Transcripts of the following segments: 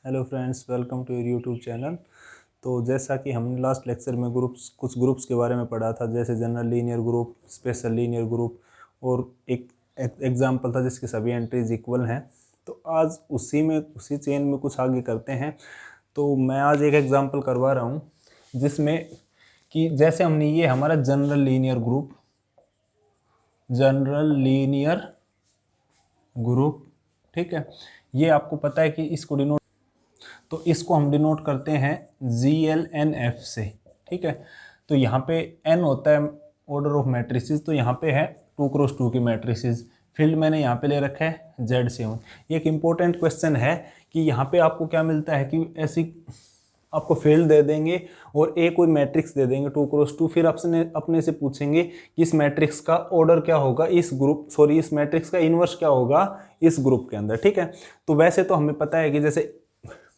Hello friends, welcome to your YouTube channel. तो जैसा कि हमने लास्ट लेक्चर में कुछ ग्रुप्स के बारे में पढ़ा था, जैसे general linear group, special linear group और एक एग्जांपल था जिसकी सभी एंट्रीज इक्वल हैं। तो आज उसी चेन में कुछ आगे करते हैं। तो मैं आज एक एग्जांपल करवा रहा हूँ जिसमें कि जैसे हमने ये हमारा जनरल लीनियर ग्रुप, ठीक है। ये आपको पता है कि इसको हम डिनोट करते हैं GLNF से, ठीक है। तो यहाँ पे n होता है ऑर्डर ऑफ मैट्रिसेस, तो यहाँ पे है 2x2 की मैट्रिसेस। फील्ड मैंने यहाँ पे ले रखा है Z7। ये एक इम्पोर्टेंट क्वेश्चन है कि यहाँ पे आपको क्या मिलता है कि ऐसी आपको फील्ड दे देंगे और कोई मैट्रिक्स दे देंगे 2x2, फिर अपने से पूछेंगे कि इस मैट्रिक्स का ऑर्डर क्या होगा इस मैट्रिक्स का इन्वर्स क्या होगा इस ग्रुप के अंदर, ठीक है। तो वैसे तो हमें पता है कि जैसे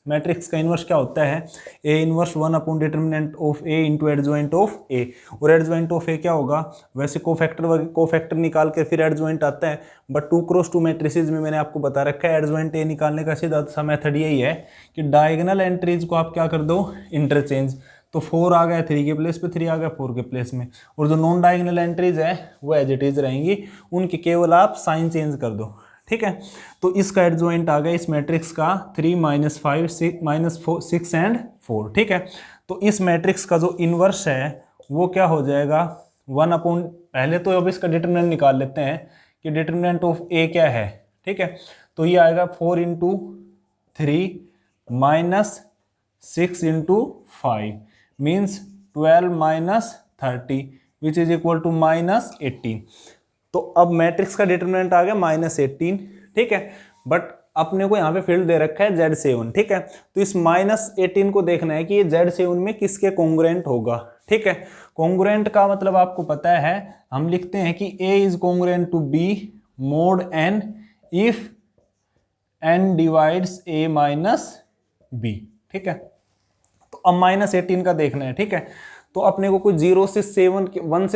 मैट्रिक्स का इन्वर्स क्या होता है, A inverse 1 upon determinant of A into adjoint of A। और एडजॉइंट ऑफ A क्या होगा, वैसे कोफैक्टर निकाल के फिर एडजॉइंट आता है, बट 2x2 मैट्रिसेस में मैंने आपको बता रखा है एडजॉइंट A निकालने का सीधा सा मेथड यही है कि डायगोनल एंट्रीज को आप क्या कर दो, इंटरचेंज। तो 4 आ गया 3 के प्लेस पे, 3 आ गया 4 के प्लेस में, और जो नॉन डायगोनल एंट्रीज है वो एज इट इज रहेंगी, उनकी केवल आप साइन चेंज कर दो, ठीक है। तो इसका एडजॉइंट आ गया इस मैट्रिक्स का 3 -5 6 एंड 4, ठीक है। तो इस मैट्रिक्स का जो इन्वर्स है वो क्या हो जाएगा 1 अपॉन, पहले तो अब इसका डिटरमिनेंट निकाल लेते हैं कि डिटरमिनेंट ऑफ A क्या है, ठीक है। तो ये आएगा 4 into 3 minus 6 into 5 means 12 minus 30 which is equal to -18। तो अब मैट्रिक्स का डिटरमिनेंट आ गया -18, ठीक है। बट अपने को यहाँ पे फील्ड दे रखा है Z7, ठीक है। तो इस -18 को देखना है कि ये Z7 में किसके कॉन्ग्रुएंट होगा, ठीक है। कॉन्ग्रुएंट का मतलब आपको पता है, हम लिखते हैं कि A is congruent to B mod N if N divides A minus B, ठीक है। तो अब -18 का देखना है, ठीक है। तो अपने को कोई 1 से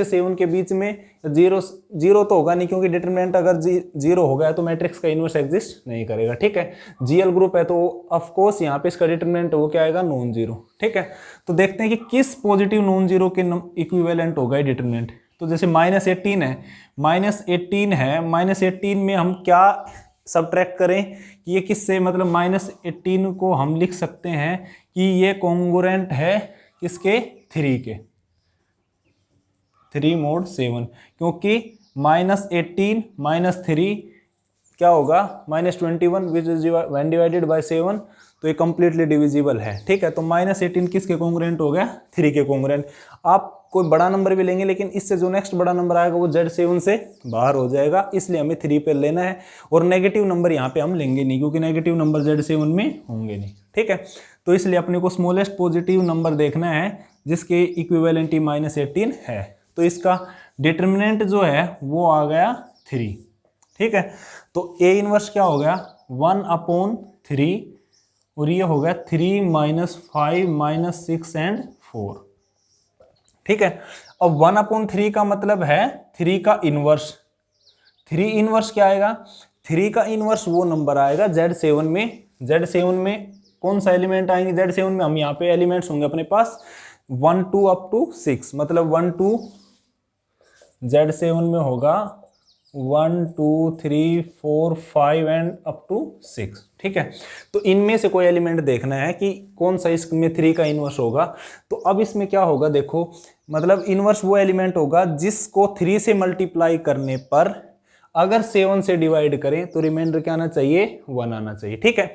7 के बीच में जीरो तो होगा नहीं, क्योंकि डिटरमिनेंट अगर 0 हो गया तो मैट्रिक्स का इन्वर्स एग्जिस्ट नहीं करेगा, ठीक है। GL ग्रुप है तो ऑफ कोर्स यहाँ पे इसका डिटरमिनेंट वो क्या आएगा, नॉन जीरो, ठीक है। तो देखते हैं कि किस पॉजिटिव नॉन जीरो के इक्विवेलेंट होगा डिटरमिनेंट। तो जैसे -18 है, -18 में हम क्या सब्ट्रैक्ट करें कि ये किससे, मतलब -18 को हम लिख सकते हैं कि ये कॉन्ग्रुएंट है किसके, 3 के, 3 mod 7, क्योंकि -18 -3 क्या होगा -21 which is when divided by 7, तो ये कंप्लीटली डिविजिबल है, ठीक है। तो -18 किसके कॉन्ग्रुएंट हो गया, 3 के कॉन्ग्रुएंट। आप कोई बड़ा नंबर भी लेंगे लेकिन इससे जो नेक्स्ट बड़ा नंबर आएगा वो Z7 से बाहर हो जाएगा, इसलिए हमें 3 पे लेना है। और नेगेटिव नंबर यहाँ पे हम लेंगे नहीं, क्योंकि नेगेटिव नंबर Z7 में होंगे नहीं, ठीक है। तो इसलिए अपने को स्मॉलेस्ट पॉजिटिव नंबर देखना है जिसके इक्विवेलेंट -18 है। तो इसका डिटरमिनेंट जो है वो आ गया 3, ठीक है। तो A इनवर्स क्या हो गया 1/3, और ये हो गया 3 -5 -6 एंड 4, ठीक है। अब 1/3 का मतलब है 3 का इनवर्स। 3 इनवर्स क्या आएगा, 3 का इनवर्स वो नंबर आएगा Z7 में। Z7 में कौन सा एलिमेंट आएंगे, Z7 में हम यहाँ पे एलिमेंट्स होंगे अपने पास 1 2 अप टू 6, मतलब 1 2 Z7 में होगा 1 2 3 4 5 एंड अप टू 6, ठीक है। तो इनमें से कोई एलिमेंट देखना है कि कौन सा इसमें 3 का इनवर्स होगा। तो अब इसमें क्या होगा, देखो, मतलब इनवर्स वो एलिमेंट होगा जिसको 3 से मल्टीप्लाई करने पर अगर 7 से डिवाइड करें तो रिमाइंडर क्या आना चाहिए, 1 आना चाहिए, ठीक है।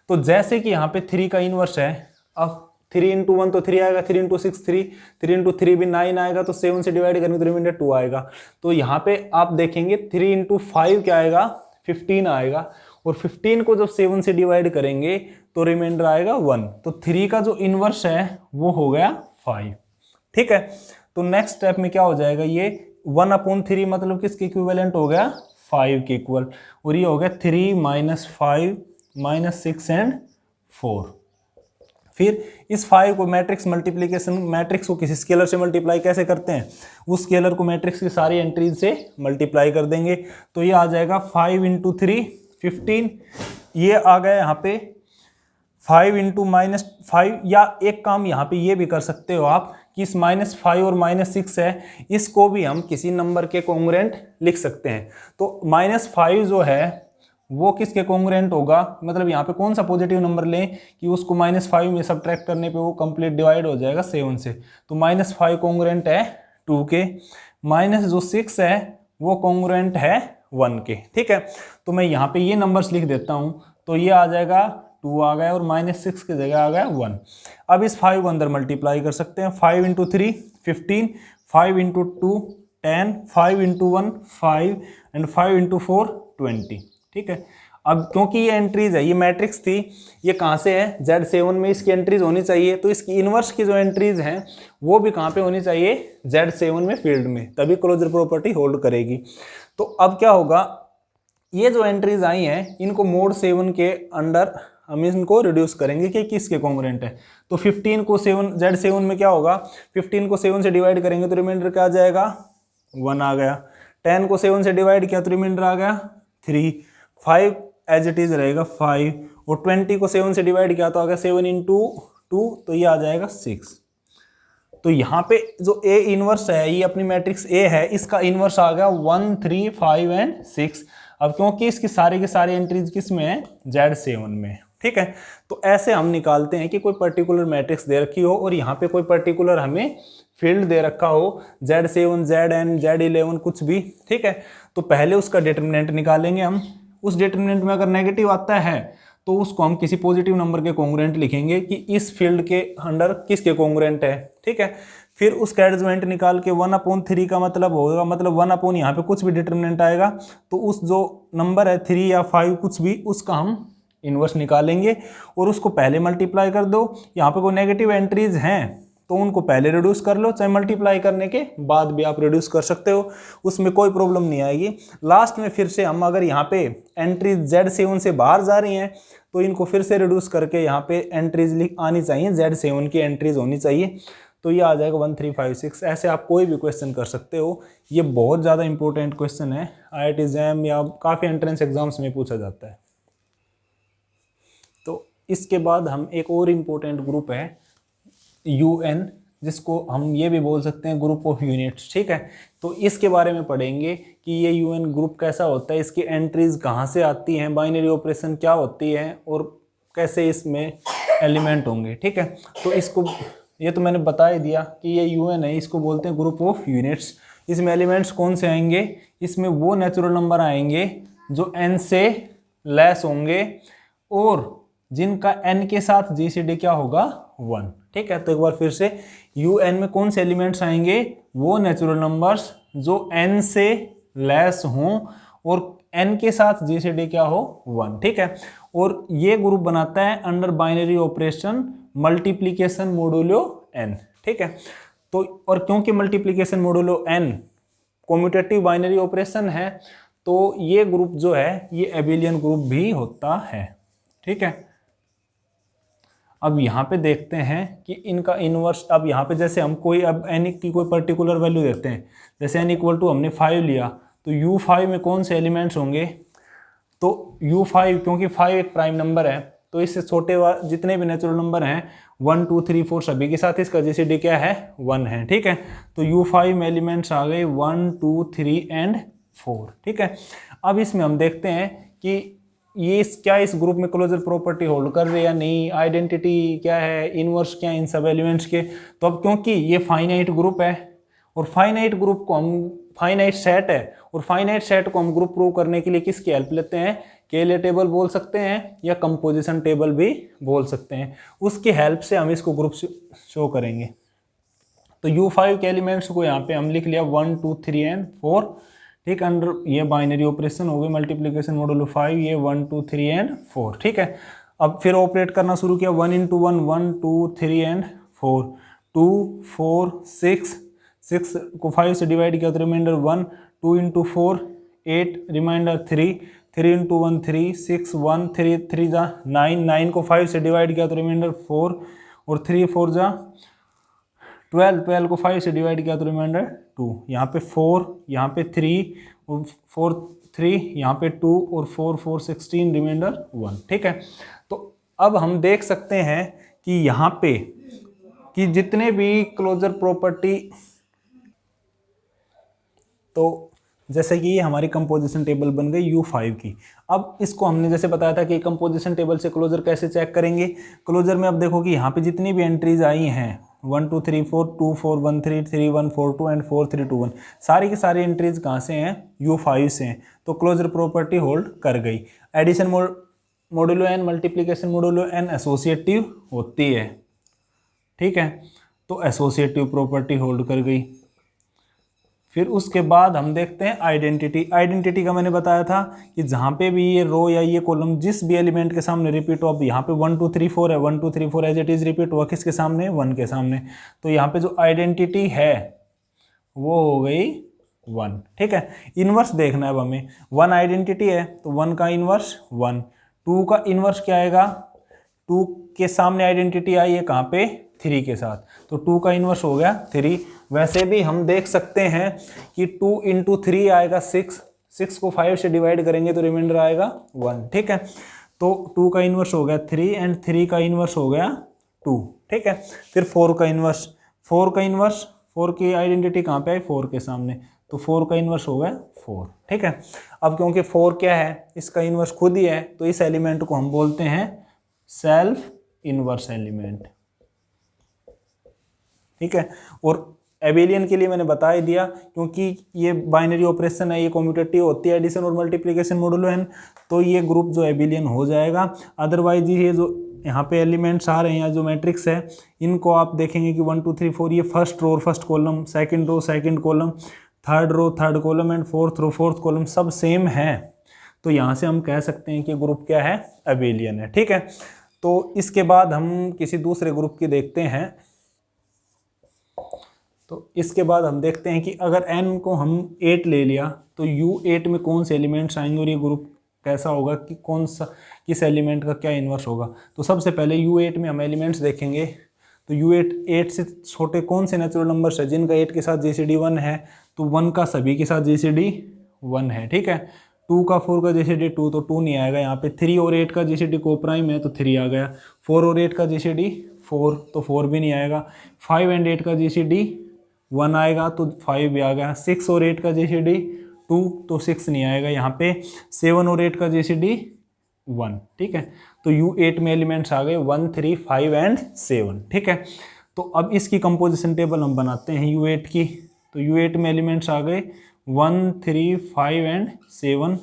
तो जैसे कि यहाँ पे 3 का इनवर्स है, अब 3 इंटू 1 तो 3 आएगा, 3 इंटू 6 3, 3 इंटू 3 भी 9 आएगा, तो 7 से डिवाइड करेंगे तो रिमाइंडर 2 आएगा। तो यहाँ पे आप देखेंगे 3 इंटू 5 क्या आएगा, 15 आएगा, और 15 को जब 7 से डिवाइड करेंगे तो रिमाइंडर आएगा 1। तो 3 का जो इनवर्स है वो हो गया 5, ठीक है। तो नेक्स्ट स्टेप में क्या हो जाएगा, ये 1/3 मतलब किसके इक्विवेलेंट हो गया, 5 के इक्वल, और ये हो गया 3 -5 -6 एंड 4। फिर इस 5 को मैट्रिक्स मल्टीप्लीकेशन, मैट्रिक्स को किसी स्केलर से मल्टीप्लाई कैसे करते हैं, उस स्केलर को मैट्रिक्स की सारी एंट्रीज से मल्टीप्लाई कर देंगे। तो ये आ जाएगा 5 इंटू 3 15, ये आ गया यहाँ पे 5 इंटू -5, या एक काम यहाँ पे ये भी कर सकते हो आप कि इस -5 और -6 है, इसको भी हम किसी नंबर के कॉन्ग्रुएंट लिख सकते हैं। तो -5 जो है वो किसके कॉन्ग्रुएंट होगा, मतलब यहाँ पे कौन सा पॉजिटिव नंबर लें कि उसको -5 में सब्ट्रैक्ट करने पे वो कंप्लीट डिवाइड हो जाएगा 7 से। तो -5 कॉन्ग्रुएंट है 2 के, माइनस जो 6 है वो कॉन्ग्रुएंट है 1 के। ठीक है, तो मैं यहाँ पे ये नंबर्स लिख देता हूँ, तो ये आ जाएगा 2 आ गया और -6 की जगह आ गया 1। अब इस 5 को अंदर मल्टीप्लाई कर सकते हैं, 5 into 3 15, 5 into 2 10, 5 into 1 5 and 5 into 4 20। ठीक है, अब क्योंकि ये एंट्रीज है, ये मैट्रिक्स थी, ये कहाँ से है, Z7 में इसकी एंट्रीज होनी चाहिए, तो इसकी इनवर्स की जो एंट्रीज हैं वो भी कहाँ पे होनी चाहिए, Z7 में फील्ड में, तभी क्लोजर प्रॉपर्टी होल्ड करेगी। तो अब क्या होगा, ये जो एंट्रीज आई हैं इनको मोड 7 के अंडर हम इनको रिड्यूस करेंगे कि किसके कॉन्ग्रुएंट है। तो 15 को 7 Z7 में क्या होगा, 15 को 7 से डिवाइड करेंगे तो रिमाइंडर क्या आ जाएगा, 1 आ गया। 10 को 7 से डिवाइड किया तो रिमाइंडर आ गया 3, 5 एज इट इज रहेगा 5, और 20 को 7 से डिवाइड किया तो आ गया 7 इंटू 2, तो ये आ जाएगा 6। तो यहाँ पे जो ए इनवर्स है, ये अपनी मैट्रिक्स ए है, इसका इनवर्स आ गया 1 3 5 एंड 6। अब क्योंकि इसकी सारी की सारी एंट्रीज किस में है, Z7 में। ठीक है, तो ऐसे हम निकालते हैं कि कोई पर्टिकुलर मैट्रिक्स दे रखी हो और यहाँ पे कोई पर्टिकुलर हमें फील्ड दे रखा हो, Z7 Zn Z11 कुछ भी। ठीक है, तो पहले उसका डिटरमिनेंट निकालेंगे हम, उस डिटरमिनेंट में अगर नेगेटिव आता है तो उसको हम किसी पॉजिटिव नंबर के कॉन्ग्रुएंट लिखेंगे कि इस फील्ड के अंडर किसके कॉन्ग्रुएंट है। ठीक है, फिर उसका एडजॉइंट निकाल के 1/3 का मतलब होगा, मतलब 1 यहाँ पे कुछ भी डिटरमिनेंट आएगा तो उस जो नंबर है 3 या 5 कुछ भी, उसका हम इनवर्स निकालेंगे और उसको पहले मल्टीप्लाई कर दो। यहाँ पे कोई नेगेटिव एंट्रीज हैं तो उनको पहले रिड्यूस कर लो, चाहे मल्टीप्लाई करने के बाद भी आप रिड्यूस कर सकते हो, उसमें कोई प्रॉब्लम नहीं आएगी। लास्ट में फिर से हम अगर यहाँ पे एंट्रीज Z7 से बाहर जा रही हैं तो इनको फिर से रिड्यूस करके यहाँ पे एंट्रीज आनी चाहिए, Z7 की एंट्रीज होनी चाहिए, तो ये आ जाएगा 1 3 5 6। ऐसे आप कोई भी क्वेश्चन कर सकते हो, ये बहुत ज़्यादा इंपॉर्टेंट क्वेश्चन है, IIT JAM या काफ़ी एंट्रेंस एग्जाम्स में पूछा जाता है। तो इसके बाद हम एक और इम्पोर्टेंट ग्रुप है UN, जिसको हम ये भी बोल सकते हैं ग्रुप ऑफ यूनिट्स। ठीक है, तो इसके बारे में पढ़ेंगे कि ये UN ग्रुप कैसा होता है, इसकी एंट्रीज कहाँ से आती हैं, बाइनरी ऑपरेशन क्या होती है और कैसे इसमें एलिमेंट होंगे। ठीक है, तो इसको ये तो मैंने बता ही दिया कि ये UN है, इसको बोलते हैं ग्रुप ऑफ यूनिट्स। इसमें एलिमेंट्स कौन से आएंगे, इसमें वो नेचुरल नंबर आएंगे जो n से लेस होंगे और जिनका n के साथ GCD क्या होगा, 1। ठीक है, तो एक बार फिर से UN में कौन से एलिमेंट्स आएंगे, वो नेचुरल नंबर्स जो n से लेस हों और n के साथ GCD क्या हो, 1। ठीक है, और ये ग्रुप बनाता है under binary operation multiplication modulo n। ठीक है, तो और क्योंकि multiplication modulo n commutative binary operation है तो ये ग्रुप जो है ये एबिलियन ग्रुप भी होता है। ठीक है, अब यहाँ पे देखते हैं कि इनका इनवर्स, अब यहाँ पे जैसे हम कोई अब n की कोई पर्टिकुलर वैल्यू देखते हैं, जैसे n = हमने 5 लिया तो U5 में कौन से एलिमेंट्स होंगे, तो U5 क्योंकि 5 एक प्राइम नंबर है तो इससे छोटे जितने भी नेचुरल नंबर हैं 1 2 3 4 सभी के साथ इसका GCD क्या है, 1 है। ठीक है, तो U5 में एलिमेंट्स आ गए 1 2 3 एंड 4। ठीक है, अब इसमें हम देखते हैं कि ये क्या इस ग्रुप में क्लोजर प्रॉपर्टी होल्ड कर रहे या नहीं, आइडेंटिटी क्या है, इनवर्स क्या है इन सब एलिमेंट्स के। तो अब क्योंकि ये फाइनाइट ग्रुप है और फाइनाइट ग्रुप को हम फाइनाइट सेट है और फाइनाइट सेट को हम ग्रुप प्रूव करने के लिए किसकी हेल्प लेते हैं, केले टेबल बोल सकते हैं या कंपोजिशन टेबल भी बोल सकते हैं, उसकी हेल्प से हम इसको ग्रुप शो करेंगे। तो U5 के एलिमेंट्स को यहाँ पे हम लिख लिया 1 2 3 एंड 4। ठीक, अंडर ये बाइनरी ऑपरेशन हो गई मल्टीप्लिकेशन मोडुलो 5, ये 1 2 3 एंड 4। ठीक है, अब फिर ऑपरेट करना शुरू किया 1 × 1 1 2 3 एंड 4, 2 4 6 को 5 से डिवाइड किया तो रिमाइंडर 1, 2 × 4 8, रिमाइंडर 3 × 1 3 6 1 3 3 जा 9, 9 को 5 से डिवाइड किया तो रिमाइंडर 4 और 3 4 जा 12, 12 को 5 से डिवाइड किया तो रिमाइंडर 2, यहाँ पे 4, यहाँ पे 3 और 4 3, यहाँ पे 2 और 4 4 16, रिमाइंडर 1। ठीक है, तो अब हम देख सकते हैं कि यहाँ पे कि जितने भी क्लोजर प्रॉपर्टी, तो जैसे कि ये हमारी कंपोजिशन टेबल बन गई U5 की। अब इसको हमने जैसे बताया था कि कंपोजिशन टेबल से क्लोजर कैसे चेक करेंगे। क्लोजर में अब देखो कि यहाँ पे जितनी भी एंट्रीज आई हैं 1 2 3 4 2 4 1 3 3 1 4 2 एंड 4 3 2 1, सारी की सारी एंट्रीज कहाँ से हैं? U5 से हैं। तो क्लोजर प्रॉपर्टी होल्ड कर गई। Addition modulo n, multiplication modulo n associative होती है, ठीक है, तो एसोसिएटिव प्रॉपर्टी होल्ड कर गई। फिर उसके बाद हम देखते हैं आइडेंटिटी। आइडेंटिटी का मैंने बताया था कि जहाँ पे भी ये रो या ये कॉलम जिस भी एलिमेंट के सामने रिपीट हो, अब यहाँ पे 1 2 3 4 है, 1 2 3 4 एज इट इज रिपीट हुआ किसके सामने? 1 के सामने। तो यहाँ पे जो आइडेंटिटी है वो हो गई 1, ठीक है। इनवर्स देखना है अब हमें। 1 आइडेंटिटी है तो 1 का इनवर्स 1, 2 का इनवर्स क्या आएगा? 2 के सामने आइडेंटिटी आई है कहाँ पे? 3 के साथ, तो 2 का इनवर्स हो गया 3। वैसे भी हम देख सकते हैं कि 2 इंटू 3 आएगा 6, 6 को 5 से डिवाइड करेंगे तो रिमाइंडर आएगा 1, ठीक है। तो 2 का इनवर्स हो गया 3 एंड 3 का इनवर्स हो गया 2, ठीक है। फिर 4 का इनवर्स, 4 का इनवर्स, 4 की आइडेंटिटी कहाँ पे आई? 4 के सामने, तो 4 का इनवर्स हो गया 4, ठीक है। अब क्योंकि 4 क्या है? इसका इनवर्स खुद ही है, तो इस एलिमेंट को हम बोलते हैं सेल्फ इनवर्स एलिमेंट, ठीक है। और एबिलियन के लिए मैंने बता ही दिया, क्योंकि ये बाइनरी ऑपरेशन है, ये कम्यूटेटिव होती है, एडिशन और मल्टीप्लिकेशन मॉडुलो n, तो ये ग्रुप जो एबिलियन हो जाएगा। अदरवाइज ये जो यहाँ पे एलिमेंट्स आ रहे हैं या जो मैट्रिक्स है, इनको आप देखेंगे कि 1 2 3 4 ये फर्स्ट रो और first column, second row second column, third row third column and fourth row fourth column सब सेम है। तो यहाँ से हम कह सकते हैं कि ग्रुप क्या है? एबिलियन है, ठीक है। तो इसके बाद हम किसी दूसरे ग्रुप की देखते हैं। तो इसके बाद हम देखते हैं कि अगर n को हम 8 ले लिया तो U8 में कौन से एलिमेंट्स आएंगे और ये ग्रुप कैसा होगा, कि कौन सा किस एलिमेंट का क्या इन्वर्स होगा। तो सबसे पहले U8 में हम एलिमेंट्स देखेंगे। तो U8 8 से छोटे कौन से नेचुरल नंबर्स है जिनका 8 के साथ GCD 1 है? तो 1 का सभी के साथ GCD 1 है, ठीक है। 2 का 4 का GCD 2, तो 2 नहीं आएगा यहाँ पे। 3 और 8 का GCD को प्राइम है तो 3 आ गया। 4 और 8 का GCD 4, तो 4 भी नहीं आएगा। 5 एंड 8 का GCD 1 आएगा तो 5 भी आ गया। 6 और 8 का GCD 2, तो 6 नहीं आएगा यहाँ पे। 7 और 8 का GCD 1, ठीक है। तो U8 में एलिमेंट्स आ गए 1 3 5 एंड 7, ठीक है। तो अब इसकी कंपोजिशन टेबल हम बनाते हैं U8 की। तो U8 में एलिमेंट्स आ गए 1 3 5 एंड 7,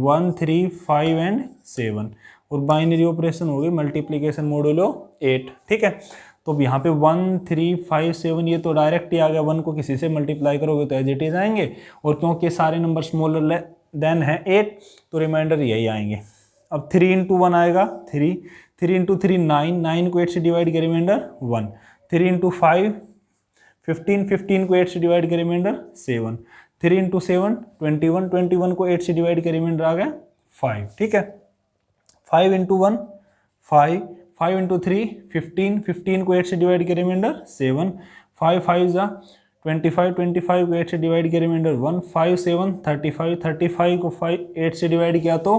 1 3 5 एंड 7, और बाइनरी ऑपरेशन हो गई मल्टीप्लीकेशन मॉडुलो 8, ठीक है। तो अब यहाँ पे 1 3 5 7 ये तो डायरेक्ट ही आ गया। 1 को किसी से मल्टीप्लाई करोगे तो एज इट इज आएंगे, और क्योंकि सारे नंबर स्मॉलर देन है 8 तो रिमाइंडर यही आएंगे। अब 3 इंटू 1 आएगा 3, 3 इंटू 3 9, 9 को 8 से डिवाइड किया रिमाइंडर 1, 3 इंटू 5 15, 15 को 8 से डिवाइड किया रिमाइंडर 7, 3 इंटू 7 21, 21 को 8 से डिवाइड किया रिमाइंडर आ गया 5, ठीक है। 5 इंटू 1 5, 5 इंटू 3 15, 15 को 8 से डिवाइड किया रिमाइंडर 7, 5 5 जा 25, 25 को 8 से डिवाइड किया रिमाइंडर 1, 5 7 35, 35 को 8 से डिवाइड किया तो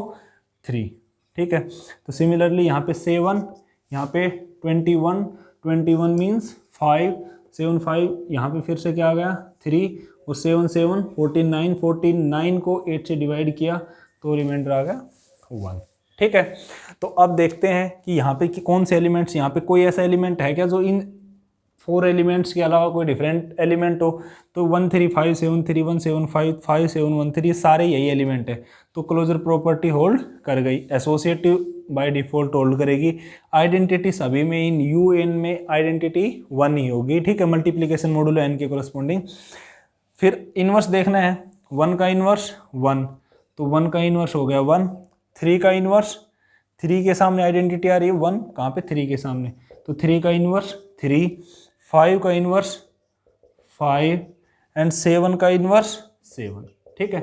3, ठीक है। तो सिमिलरली यहाँ पे 7, यहाँ पे 21, 21 मीन्स 5, 7 5, यहाँ पे फिर से क्या आ गया 3, और 7 7 49, 49 को 8 से डिवाइड किया तो रिमाइंडर आ गया 1, ठीक है। तो अब देखते हैं कि यहाँ पे कि कौन से एलिमेंट्स, यहाँ पे कोई ऐसा एलिमेंट है क्या जो इन 4 एलिमेंट्स के अलावा कोई डिफरेंट एलिमेंट हो। तो 1 3 5 7 3 1 7 5 5 7 1 3 सारे यही एलिमेंट है, तो क्लोजर प्रॉपर्टी होल्ड कर गई। एसोसिएटिव बाय डिफॉल्ट होल्ड करेगी। आइडेंटिटी सभी में इन UN में आइडेंटिटी 1 ही होगी, ठीक है, मल्टीप्लीकेशन मॉडुलो n के कोरस्पॉन्डिंग। फिर इनवर्स देखना है। 1 का इनवर्स 1, तो 1 का इनवर्स हो गया 1। 3 का इनवर्स, 3 के सामने आइडेंटिटी आ रही है 1, कहाँ पे 3 के सामने, तो 3 का इनवर्स 3। 5 का इनवर्स 5 एंड 7 का इनवर्स 7, ठीक है।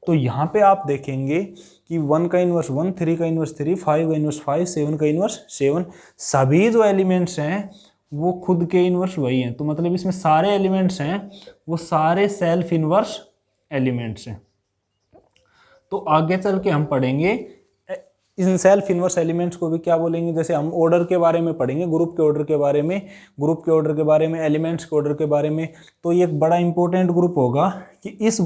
तो यहाँ पे आप देखेंगे कि 1 का इनवर्स 1, 3 का इनवर्स 3, 5 का इनवर्स 5, 7 का इनवर्स 7, सभी जो एलिमेंट्स हैं वो खुद के इनवर्स वही हैं। तो मतलब इसमें सारे एलिमेंट्स हैं वो सारे सेल्फ इनवर्स एलिमेंट्स हैं। तो आगे चल के हम पढ़ेंगे इन सेल्फ इन्वर्स एलिमेंट्स को भी क्या बोलेंगे, जैसे हम ऑर्डर के बारे में पढ़ेंगे, ग्रुप के ऑर्डर के बारे में, ग्रुप के ऑर्डर के बारे में, एलिमेंट्स के ऑर्डर के बारे में। तो ये एक बड़ा इंपॉर्टेंट ग्रुप होगा कि इस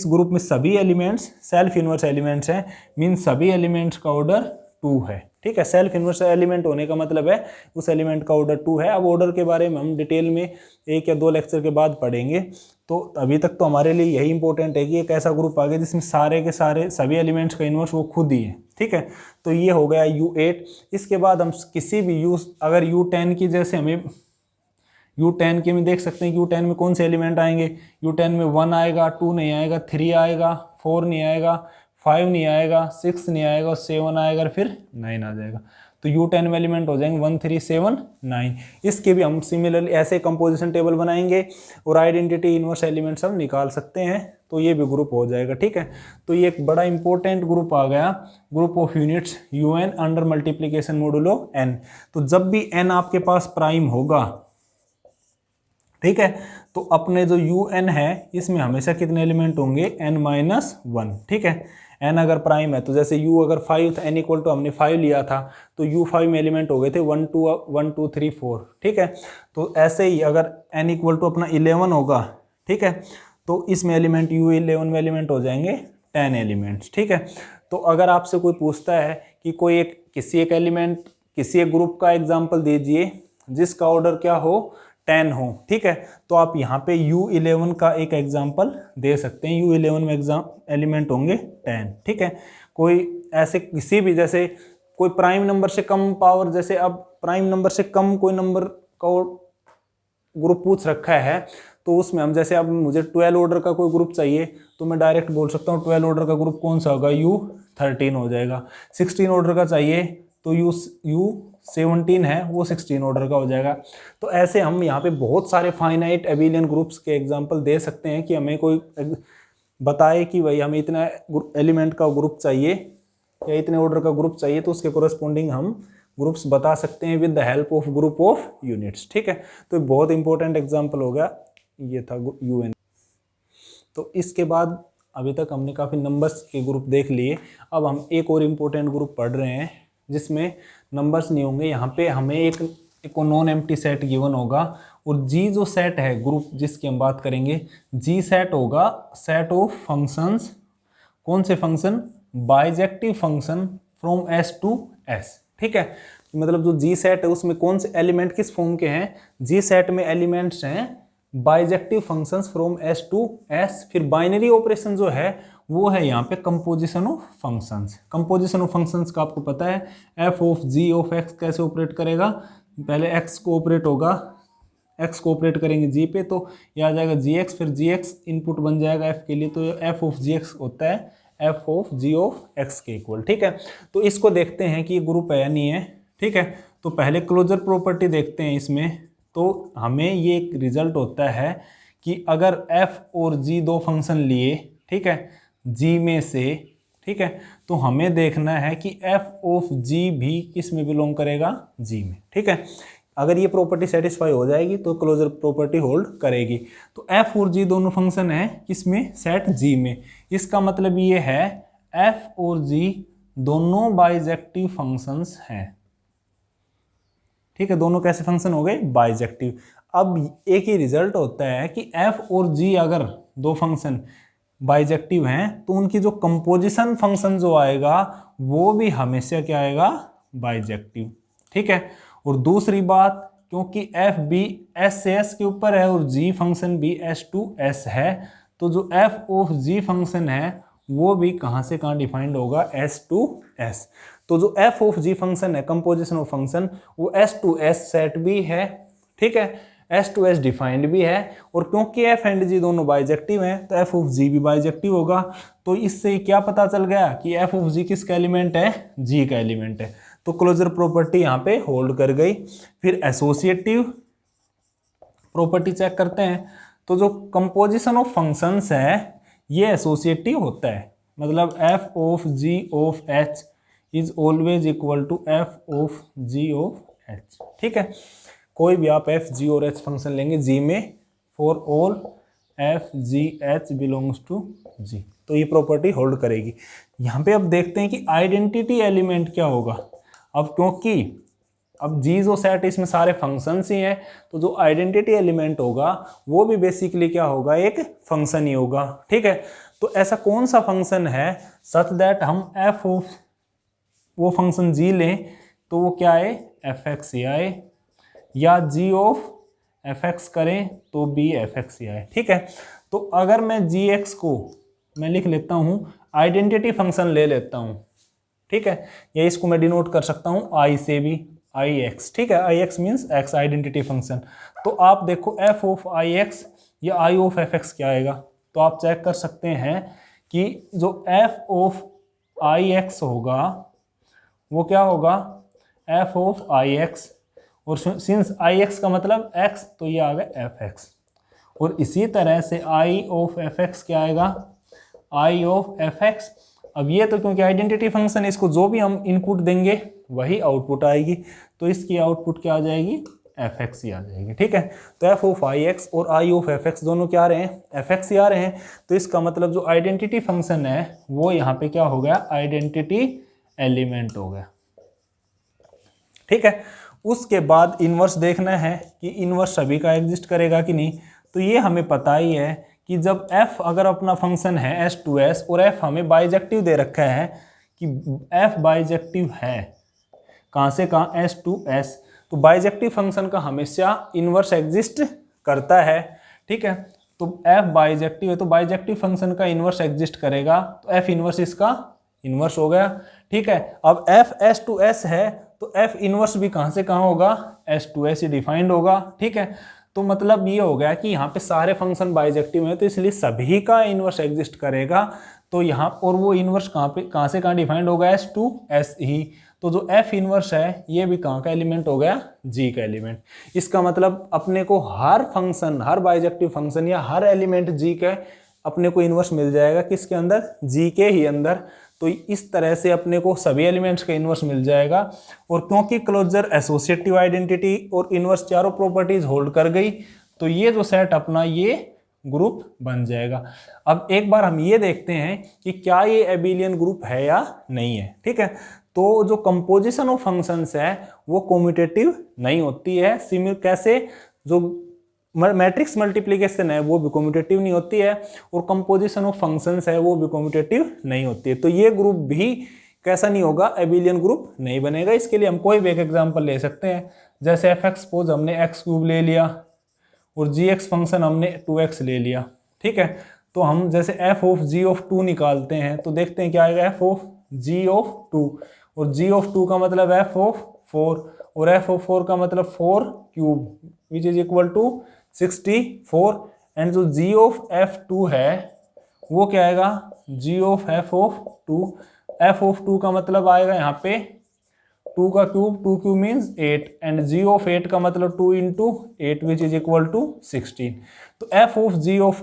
ग्रुप में सभी एलिमेंट्स सेल्फ इन्वर्स एलिमेंट्स हैं, मीन सभी एलिमेंट्स का ऑर्डर 2 है। ठीक है, सेल्फ इन्वर्स एलिमेंट होने का मतलब है उस एलिमेंट का ऑर्डर 2 है। अब ऑर्डर के बारे में हम डिटेल में 1 या 2 लेक्चर के बाद पढ़ेंगे। तो अभी तक तो हमारे लिए यही इंपॉर्टेंट है कि एक ऐसा ग्रुप आ गया जिसमें सारे के सारे सभी एलिमेंट्स का इन्वर्स वो खुद ही है। ठीक है, तो ये हो गया U8। इसके बाद हम किसी भी अगर U10 की, जैसे हमें U10 के में देख सकते हैं कि U10 में कौन से एलिमेंट आएंगे। U10 में 1 आएगा, 2 नहीं आएगा, 3 आएगा, 4 नहीं आएगा, 5 नहीं आएगा, 6 नहीं आएगा, 7 आएगा और फिर 9 आ जाएगा। तो U10 में एलिमेंट हो जाएंगे 1 3 7 9। इसके भी हम सिमिलरली ऐसे कंपोजिशन टेबल बनाएंगे और आइडेंटिटी इनवर्स एलिमेंट्स हम निकाल सकते हैं, तो ये भी ग्रुप हो जाएगा। ठीक है, तो ये एक बड़ा इंपॉर्टेंट ग्रुप आ गया, group of units UN under multiplication modulo n। तो जब भी n आपके पास प्राइम होगा, ठीक है, तो अपने जो UN है इसमें हमेशा कितने एलिमेंट होंगे, n-1। ठीक है, n अगर प्राइम है तो जैसे u अगर 5 था, n इक्वल टू हमने 5 लिया था, तो u5 में एलिमेंट हो गए थे 1 2 3 4। ठीक है, तो ऐसे ही अगर n इक्वल टू अपना 11 होगा, ठीक है, तो इसमें एलिमेंट u11 में एलिमेंट हो जाएंगे 10 एलिमेंट्स। ठीक है, तो अगर आपसे कोई पूछता है कि कोई किसी एक ग्रुप का एग्जाम्पल दीजिए जिसका ऑर्डर क्या हो, 10 हो, ठीक है, तो आप यहाँ पे U11 का एक एग्जाम्पल दे सकते हैं। U11 में एलिमेंट होंगे 10। ठीक है, कोई ऐसे किसी भी, जैसे कोई प्राइम नंबर से कम पावर, जैसे अब प्राइम नंबर से कम कोई नंबर का ग्रुप पूछ रखा है, तो उसमें हम जैसे अब मुझे 12 ऑर्डर का कोई ग्रुप चाहिए तो मैं डायरेक्ट बोल सकता हूँ 12 ऑर्डर का ग्रुप कौन सा होगा, U13 हो जाएगा। 16 ऑर्डर का चाहिए तो U17 है, वो 16 ऑर्डर का हो जाएगा। तो ऐसे हम यहाँ पे बहुत सारे फाइनाइट एबिलियन ग्रुप्स के एग्जांपल दे सकते हैं कि हमें कोई बताए कि भाई हमें इतना एलिमेंट का ग्रुप चाहिए या इतने ऑर्डर का ग्रुप चाहिए, तो उसके कोरस्पॉन्डिंग हम ग्रुप्स बता सकते हैं with the help of group of units. ठीक है, तो बहुत इंपॉर्टेंट एग्जाम्पल हो गया, ये था UN। तो इसके बाद अभी तक हमने काफ़ी नंबर्स के ग्रुप देख लिए। अब हम एक और इम्पोर्टेंट ग्रुप पढ़ रहे हैं जिसमें नंबर्स नहीं होंगे। यहाँ पे हमें एक नॉन एम्प्टी सेट गिवन होगा, और G जो सेट है ग्रुप जिसकी हम बात करेंगे, G सेट होगा सेट ऑफ फंक्शंस। कौन से function, bijective function from S to S। ठीक है, मतलब जो G सेट है उसमें कौन से एलिमेंट किस फॉर्म के हैं, G सेट में एलिमेंट्स हैं bijective functions from S to S। फिर बाइनरी ऑपरेशन जो है वो है यहाँ पे composition of functions. Composition of functions का आपको पता है, f of g of x कैसे ऑपरेट करेगा, पहले x को ऑपरेट होगा, x को ऑपरेट करेंगे g पे, तो ये आ जाएगा gx, फिर gx इनपुट बन जाएगा f के लिए, तो f ऑफ gx होता है f of g of x के इक्वल। ठीक है, तो इसको देखते हैं कि ये ग्रुप है या नहीं है। ठीक है, तो पहले क्लोजर प्रॉपर्टी देखते हैं इसमें। तो हमें ये एक रिजल्ट होता है कि अगर f और g दो फंक्शन लिए, ठीक है, g में से, ठीक है, तो हमें देखना है कि f ऑफ g भी किस में बिलोंग करेगा, g में। ठीक है, अगर ये प्रॉपर्टी सेटिस्फाई हो जाएगी तो क्लोजर प्रॉपर्टी होल्ड करेगी। तो f और g दोनों फंक्शन है किसमें, सेट g में। इसका मतलब ये है f और g दोनों बाइजेक्टिव फंक्शंस हैं। ठीक है, दोनों कैसे फंक्शन हो गए, बाइजेक्टिव। अब एक ही रिजल्ट होता है कि f और g अगर दो फंक्शन बाइजेक्टिव हैं तो उनकी जो कंपोजिशन फंक्शन जो आएगा वो भी हमेशा क्या आएगा, बाइजेक्टिव। ठीक है, और दूसरी बात, क्योंकि f भी s से s के ऊपर है और g फंक्शन भी s टू s है, तो जो f ऑफ g फंक्शन है वो भी कहाँ से कहाँ डिफाइंड होगा, s टू s। तो जो f ऑफ g फंक्शन है कंपोजिशन ऑफ फंक्शन, वो s टू s सेट भी है। ठीक है, S टू S डिफाइंड भी है, और क्योंकि f एंड g दोनों बाइजेक्टिव हैं तो f ऑफ g भी बाइजेक्टिव होगा। तो इससे क्या पता चल गया कि f ऑफ g किसका एलिमेंट है, g का एलिमेंट है। तो क्लोजर प्रॉपर्टी यहाँ पे होल्ड कर गई। फिर एसोसिएटिव प्रॉपर्टी चेक करते हैं। तो जो कंपोजिशन ऑफ फंक्शंस है ये एसोसिएटिव होता है, मतलब f of g of h is always equal to f of g of h। ठीक है, कोई भी आप f, g और h फंक्शन लेंगे g में, for all f, g, h belongs to g। तो ये प्रॉपर्टी होल्ड करेगी। यहाँ पे अब देखते हैं कि आइडेंटिटी एलिमेंट क्या होगा। अब क्योंकि अब जी जो सेट इसमें सारे फंक्शंस ही हैं, तो जो आइडेंटिटी एलिमेंट होगा वो भी बेसिकली क्या होगा, एक फंक्शन ही होगा। ठीक है, तो ऐसा कौन सा फंक्शन है सच दैट हम एफ ऑफ वो फंक्शन जी लें तो वो क्या है, एफ एक्स ही आए, या जी ऑफ एफ एक्स करें तो बी एफ एक्स ही आए। ठीक है, तो अगर मैं जी एक्स को मैं लिख लेता हूँ आइडेंटिटी फंक्शन ले लेता हूँ, ठीक है, या इसको मैं डिनोट कर सकता हूँ आई से भी, आई एक्स। ठीक है, I X means X identity function. तो आप देखो एफ ऑफ आई एक्स या आई ऑफ एफ एक्स क्या आएगा, तो आप चेक कर सकते हैं कि जो एफ ऑफ आई एक्स होगा वो क्या होगा, एफ ऑफ आई एक्स, और सिंस आई एक्स का मतलब एक्स तो ये आ गया एफ एक्स। और इसी तरह से आई ऑफ एफ एक्स क्या आएगा, आई ऑफ एफ एक्स। अब ये तो क्योंकि आइडेंटिटी फंक्शन, इसको जो भी हम इनपुट देंगे वही आउटपुट आएगी, तो इसकी आउटपुट क्या आ जाएगी, एफ एक्स ही आ जाएगी। ठीक है, तो एफ ऑफ आई एक्स और आई ऑफ एफ एक्स दोनों क्या आ रहे हैं, एफ एक्स ही आ रहे हैं। तो इसका मतलब जो आइडेंटिटी फंक्शन है वो यहाँ पे क्या हो गया, आइडेंटिटी एलिमेंट हो गया। ठीक है, उसके बाद इनवर्स देखना है कि इनवर्स सभी का एग्जिस्ट करेगा कि नहीं। तो ये हमें पता ही है कि जब f अगर अपना फंक्शन है s to s और f हमें बाइजेक्टिव दे रखा है कि f बाइजेक्टिव है कहाँ से कहाँ, s to s, तो बाइजेक्टिव फंक्शन का हमेशा इनवर्स एग्जिस्ट करता है। ठीक है, तो f बाइजेक्टिव है तो बाइजेक्टिव फंक्शन का इनवर्स एग्जिस्ट करेगा, तो f इनवर्स इसका इनवर्स हो गया। ठीक है, अब f s to s है तो f इनवर्स भी कहाँ से कहाँ होगा, s to s he defined होगा। ठीक है, तो मतलब ये हो गया कि यहाँ पे सारे फंक्शन बाइजेक्टिव हैं तो इसलिए सभी का इनवर्स एग्जिस्ट करेगा। तो यहाँ और वो इनवर्स कहाँ से कहाँ डिफाइंड होगा, s to s ही। तो जो f इनवर्स है ये भी कहाँ का एलिमेंट हो गया, g का एलिमेंट। इसका मतलब अपने को हर फंक्शन, हर बाइजेक्टिव फंक्शन या हर एलिमेंट g का अपने को इनवर्स मिल जाएगा, किसके अंदर, g के ही अंदर। तो इस तरह से अपने को सभी एलिमेंट्स का इनवर्स मिल जाएगा। और क्योंकि क्लोजर एसोसिएटिव आइडेंटिटी और इनवर्स चारों प्रॉपर्टीज होल्ड कर गई तो ये जो सेट अपना ये ग्रुप बन जाएगा। अब एक बार हम ये देखते हैं कि क्या ये एबिलियन ग्रुप है या नहीं है। ठीक है, तो जो कंपोजिशन ऑफ फंक्शंस है वो कम्यूटेटिव नहीं होती है। कैसे, जो मैट्रिक्स मल्टीप्लिकेशन है वो भी कम्यूटेटिव नहीं होती है, और कंपोजिशन ऑफ फंक्शंस है वो भी कम्यूटेटिव नहीं होती है। तो ये ग्रुप भी कैसा नहीं होगा, एबिलियन ग्रुप नहीं बनेगा। इसके लिए हम कोई भी एक एग्जांपल ले सकते हैं, जैसे एफ एक्स सपोज हमने एक्स क्यूब ले लिया और जी एक्स फंक्शन हमने 2x ले लिया। ठीक है, तो हम जैसे एफ ऑफ जी ऑफ 2 निकालते हैं तो देखते हैं क्या आएगा, एफ ऑफ जी ऑफ 2, और जी ऑफ 2 का मतलब एफ ऑफ 4, और एफ ऑफ 4 का मतलब 4 cube which is equal to 64। And जो g ऑफ f2 है वो क्या आएगा, g of f of 2, f of 2 का मतलब आएगा यहाँ पे 2 का cube, 2 cube means 8, and g of 8 का मतलब 2 into 8 which is equal to 16। तो f of g of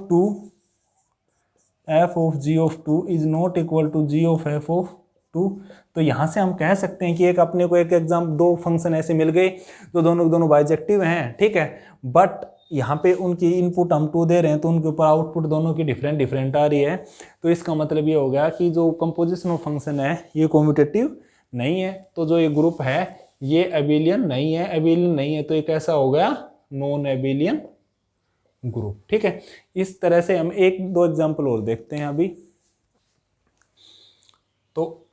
2 is not equal to g of f of 2। तो यहाँ से हम कह सकते हैं कि एक अपने को एक एग्जाम दो फंक्शन ऐसे मिल गए जो दोनों बाइजेक्टिव हैं। ठीक है, बट यहाँ पे उनकी इनपुट हम 2 दे रहे हैं तो उनके ऊपर आउटपुट दोनों की डिफरेंट आ रही है। तो इसका मतलब ये हो गया कि जो कंपोजिशन ऑफ फंक्शन है ये कम्यूटेटिव नहीं है। तो जो ये ग्रुप है ये एबिलियन नहीं है। एबिलियन नहीं है तो ये कैसा हो गया, नॉन एबिलियन ग्रुप। ठीक है, इस तरह से हम एक दो एग्जाम्पल और देखते हैं अभी। तो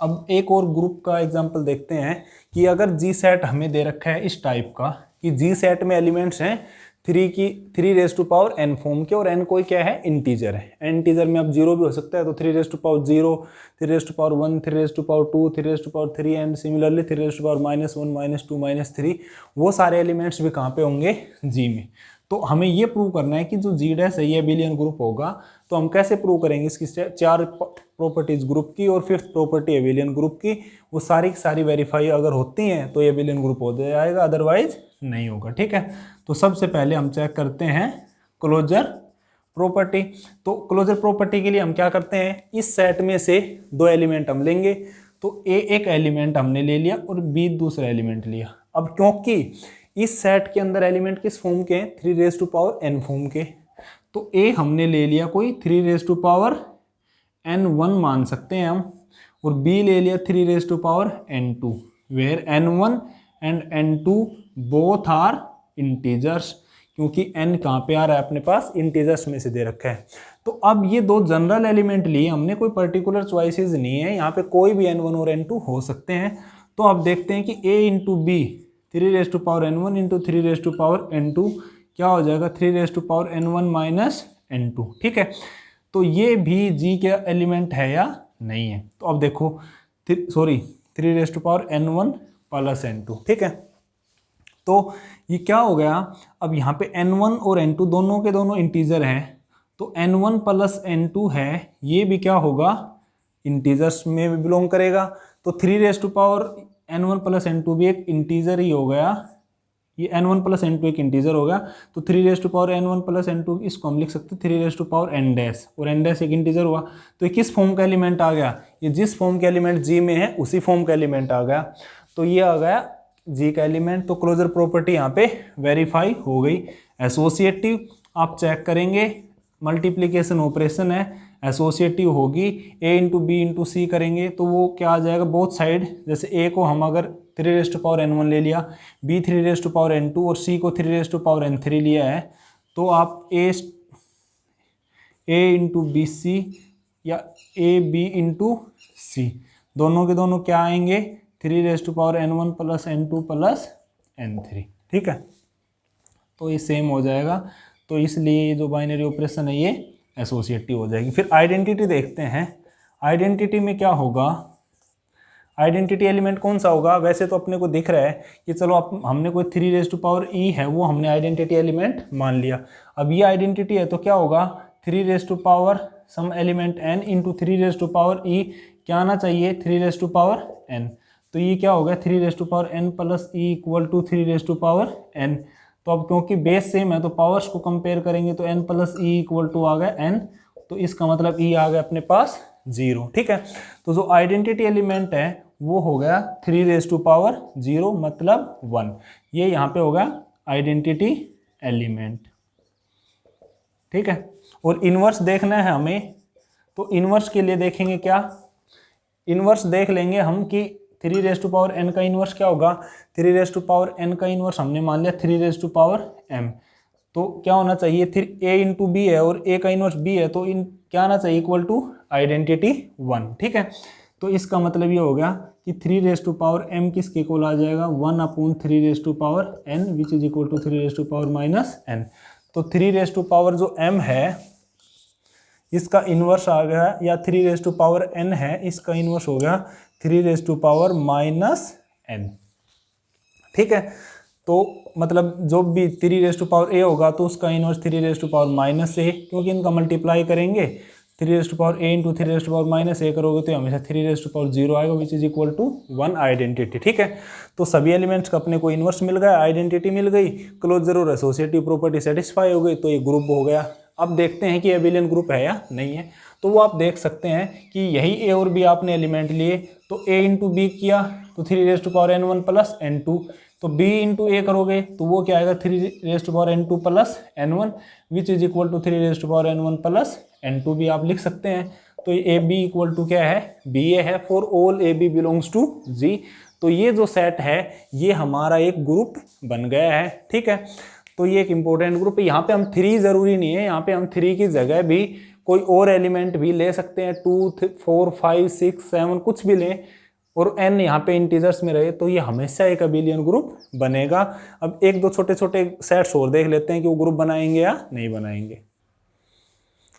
अब एक और ग्रुप का एग्जाम्पल देखते हैं कि अगर जी सेट हमें दे रखा है इस टाइप का कि जी सेट में एलिमेंट्स हैं 3n फॉर्म के, और n कोई क्या है, इंटीजर है। इंटीजर में अब 0 भी हो सकता है, तो 3/0, 3/1, 3/2, 3/3 एंड सिमिलरली 3/-1, -2, -3, वो सारे एलिमेंट्स भी कहाँ पे होंगे, जी में। तो हमें ये प्रूव करना है कि जो जी डैश है ये एबिलियन ग्रुप होगा। तो हम कैसे प्रूव करेंगे, इसकी 4 प्रॉपर्टीज ग्रुप की और 5th प्रॉपर्टी एबिलियन ग्रुप की, वो सारी की सारी वेरीफाई अगर होती हैं तो ये एबिलियन ग्रुप हो जाएगा, अदरवाइज नहीं होगा। ठीक है, तो सबसे पहले हम चेक करते हैं क्लोजर प्रॉपर्टी। तो क्लोजर प्रॉपर्टी के लिए हम क्या करते हैं, इस सेट में से 2 एलिमेंट हम लेंगे। तो ए एक एलिमेंट हमने ले लिया और बी दूसरा एलिमेंट लिया। अब क्योंकि इस सेट के अंदर एलिमेंट किस फॉर्म के हैं, 3n फॉर्म के, तो ए हमने ले लिया कोई 3 रेज टू पावर n1 मान सकते हैं हम, और बी ले लिया 3 raise to power n2, where n1 and n2 both are integers, क्योंकि n कहाँ पे आ रहा है अपने पास, इंटीजर्स में से दे रखा है। तो अब ये दो जनरल एलिमेंट लिए हमने, कोई पर्टिकुलर चॉइसेस नहीं है, यहाँ पे कोई भी n1 और n2 हो सकते हैं। तो अब देखते हैं कि a into B 3 raise to power n1 into 3 raise to power n2 क्या हो जाएगा, 3 raise to power n1 minus n2, ठीक है। तो ये भी g के एलिमेंट है या नहीं है। तो अब देखो 3 raise to power n1 plus n2, ठीक है। तो ये क्या हो गया, अब यहाँ पे n1 और n2 दोनों के दोनों इंटीजर हैं, तो n1 प्लस n2 है, ये भी क्या होगा, इंटीजर्स में भी बिलोंग करेगा। तो 3 raise to power n1 plus n2 भी एक इंटीजर ही हो गया, ये n1 प्लस n2 एक इंटीजर हो गया। तो 3 raise to power n1 plus n2 इसको हम लिख सकते हैं 3 raise to power n dash, और n डैश एक इंटीजर हुआ। तो ये किस फॉर्म का एलिमेंट आ गया, ये जिस फॉर्म के एलिमेंट g में है उसी फॉर्म का एलिमेंट आ गया। तो ये आ गया g का एलिमेंट। तो क्लोजर प्रॉपर्टी यहाँ पे वेरीफाई हो गई। एसोसिएटिव आप चेक करेंगे, मल्टीप्लीकेशन ऑपरेशन है, एसोसिएटिव होगी, a इंटू बी इंटू सी करेंगे तो वो क्या आ जाएगा, बोथ साइड, जैसे a को हम अगर 3 रेज टू पावर n1 ले लिया, b 3 raise to power n2 और c को 3 रेज टू पावर n3 लिया है, तो आप a इंटू बी सी या a b इंटू सी दोनों के दोनों क्या आएंगे, 3 raise to power n1 plus n2 plus n3, ठीक है। तो ये सेम हो जाएगा, तो इसलिए ये जो बाइनरी ऑपरेशन है ये एसोसिएटिव हो जाएगी। फिर आइडेंटिटी देखते हैं, आइडेंटिटी में क्या होगा, आइडेंटिटी एलिमेंट कौन सा होगा, वैसे तो अपने को दिख रहा है कि चलो अब हमने कोई 3 रेज टू पावर e है वो हमने आइडेंटिटी एलिमेंट मान लिया। अब ये आइडेंटिटी है तो क्या होगा, 3 raise to power some element n into 3 raise to power e क्या आना चाहिए, 3 रेज टू पावर n। तो ये क्या हो गया, 3 raise to power n plus e equal to 3 raise to power n। तो अब क्योंकि बेस सेम है तो पावर्स को कंपेयर करेंगे तो n plus E equal to आ गया n, तो इसका मतलब e आ गया अपने पास 0, ठीक है। तो जो आइडेंटिटी एलिमेंट है वो हो गया 3 रेज टू पावर 0 मतलब 1, ये यहाँ पे हो गया आइडेंटिटी एलिमेंट, ठीक है। और इनवर्स देखना है हमें, तो इनवर्स के लिए देखेंगे क्या, इनवर्स देख लेंगे हम कि 3 रेज टू पावर n का इनवर्स क्या होगा, 3 रेज टू पावर n का इनवर्स हमने मान लिया 3 रेज टू पावर m, तो क्या होना चाहिए, a इंटू बी है और a का इनवर्स b है, तो इन क्या आना चाहिए, इक्वल टू आइडेंटिटी 1, ठीक है। तो इसका मतलब ये हो गया कि 3 रेज टू पावर m किसके इक्वल आ जाएगा, 1/3 raise to power n which is equal to 3 raise to power minus n। तो 3 रेज टू पावर जो m है इसका इनवर्स आ गया, या 3 रेज टू पावर n है इसका इनवर्स हो गया 3 raise to power minus n, ठीक है। तो मतलब जो भी 3 रेज टू पावर a होगा तो उसका inverse 3 raise to power minus a, क्योंकि इनका मल्टीप्लाई करेंगे 3 raise to power a into 3 raise to power minus a करोगे तो हमेशा 3 रेज टू पावर 0 आएगा which is equal to 1 identity, ठीक है। तो सभी एलिमेंट्स का अपने को इनवर्स मिल गया, आइडेंटिटी मिल गई, क्लोजर और एसोसिएटिव प्रॉपर्टी सेटिस्फाई हो गई, तो ये ग्रुप हो गया। अब देखते हैं कि एबिलियन ग्रुप है या नहीं है। तो वो आप देख सकते हैं कि यही ए और बी आपने एलिमेंट लिए, तो a इंटू बी किया तो 3 raise to power n1 plus n2, तो b इंटू ए करोगे तो वो क्या आएगा 3 raise to power n2 plus n1 which is equal to 3 raise to power n1 plus n2 भी आप लिख सकते हैं। तो ए बी इक्वल टू क्या है, बी ए है, for all A B belongs to G. तो ये जो सेट है ये हमारा एक ग्रुप बन गया है, ठीक है। तो ये एक इंपॉर्टेंट ग्रुप है। यहाँ पे हम 3 जरूरी नहीं है, यहाँ पे हम 3 की जगह भी कोई और एलिमेंट भी ले सकते हैं, 2 4 5 6 7 कुछ भी लें, और n यहाँ पे इंटीजर्स में रहे तो ये हमेशा एक अबिलियन ग्रुप बनेगा। अब एक दो छोटे छोटे सेट्स और देख लेते हैं कि वो ग्रुप बनाएंगे या नहीं बनाएंगे।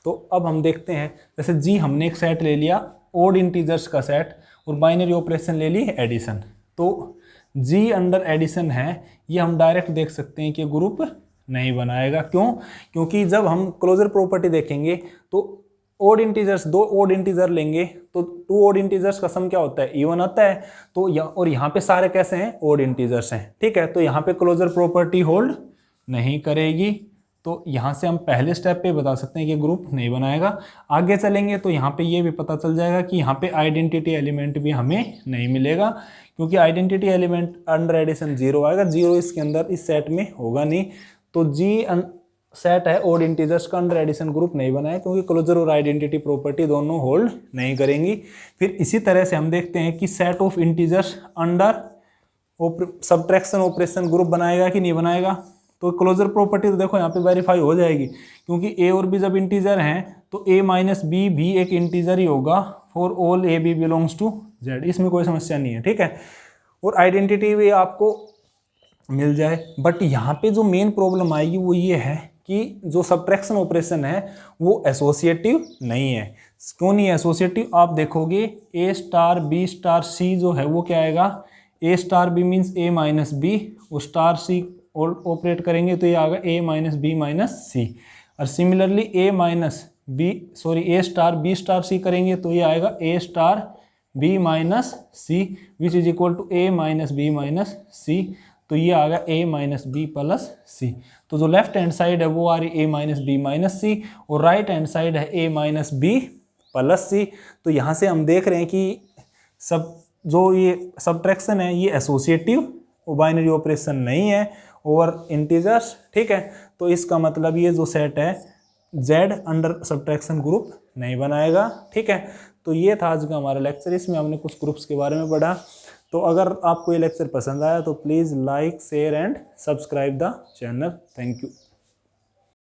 तो अब हम देखते हैं, जैसे जी हमने एक सेट ले लिया ओड इंटीजर्स का सेट और बाइनरी ऑपरेशन ले ली एडिशन, तो जी अंडर एडिशन है, ये हम डायरेक्ट देख सकते हैं कि ग्रुप नहीं बनाएगा। क्यों? क्योंकि जब हम क्लोजर प्रॉपर्टी देखेंगे तो ओड इंटीजर्स, 2 ओड इंटीजर लेंगे तो 2 ओड इंटीजर्स का सम क्या होता है, इवन आता है। तो और यहाँ पे सारे कैसे हैं, ओड इंटीजर्स हैं, ठीक है। तो यहाँ पे क्लोजर प्रॉपर्टी होल्ड नहीं करेगी, तो यहाँ से हम पहले स्टेप पे बता सकते हैं कि ग्रुप नहीं बनाएगा। आगे चलेंगे तो यहाँ पे ये भी पता चल जाएगा कि यहाँ पे आइडेंटिटी एलिमेंट भी हमें नहीं मिलेगा, क्योंकि आइडेंटिटी एलिमेंट अंडर एडिशन 0 आएगा, 0 इसके अंदर इस सेट में होगा नहीं। तो जी सेट है ओड इंटीजर्स का अंडर एडिशन ग्रुप नहीं बनाए, क्योंकि क्लोजर और आइडेंटिटी प्रॉपर्टी दोनों होल्ड नहीं करेंगी। फिर इसी तरह से हम देखते हैं कि set of integers under subtraction operation group बनाएगा कि नहीं बनाएगा। तो क्लोजर प्रॉपर्टी तो देखो यहाँ पे वेरीफाई हो जाएगी, क्योंकि ए और बी जब इंटीजर हैं तो a माइनस बी भी एक इंटीजर ही होगा for all A B belongs to Z, इसमें कोई समस्या नहीं है, ठीक है। और आइडेंटिटी भी आपको मिल जाए। बट यहाँ पे जो मेन प्रॉब्लम आएगी वो ये है कि जो सब्ट्रैक्शन ऑपरेशन है वो एसोसिएटिव नहीं है। क्यों नहीं है एसोसिएटिव? आप देखोगे A star B star C जो है वो क्या आएगा, A star B means A minus B, वो स्टार सी और ऑपरेट करेंगे तो ये आएगा A minus B minus C. और similarly A star B star C करेंगे तो ये आएगा A star B minus C which is equal to A minus B minus C. तो ये आ गया a minus B plus C. तो जो लेफ्ट हैंड साइड है वो आ रही a minus B minus C और राइट हैंड साइड है a minus B plus C. तो यहाँ से हम देख रहे हैं कि जो ये सब्ट्रैक्शन है ये एसोसिएटिव और बाइनरी ऑपरेशन नहीं है ओवर इंटीजर्स, ठीक है। तो इसका मतलब ये जो सेट है Z अंडर सब्ट्रैक्शन ग्रुप नहीं बनाएगा, ठीक है। तो ये था आज का हमारा लेक्चर, इसमें हमने कुछ ग्रुप्स के बारे में पढ़ा। तो अगर आपको ये लेक्चर पसंद आया तो please like share and subscribe the channel. Thank you.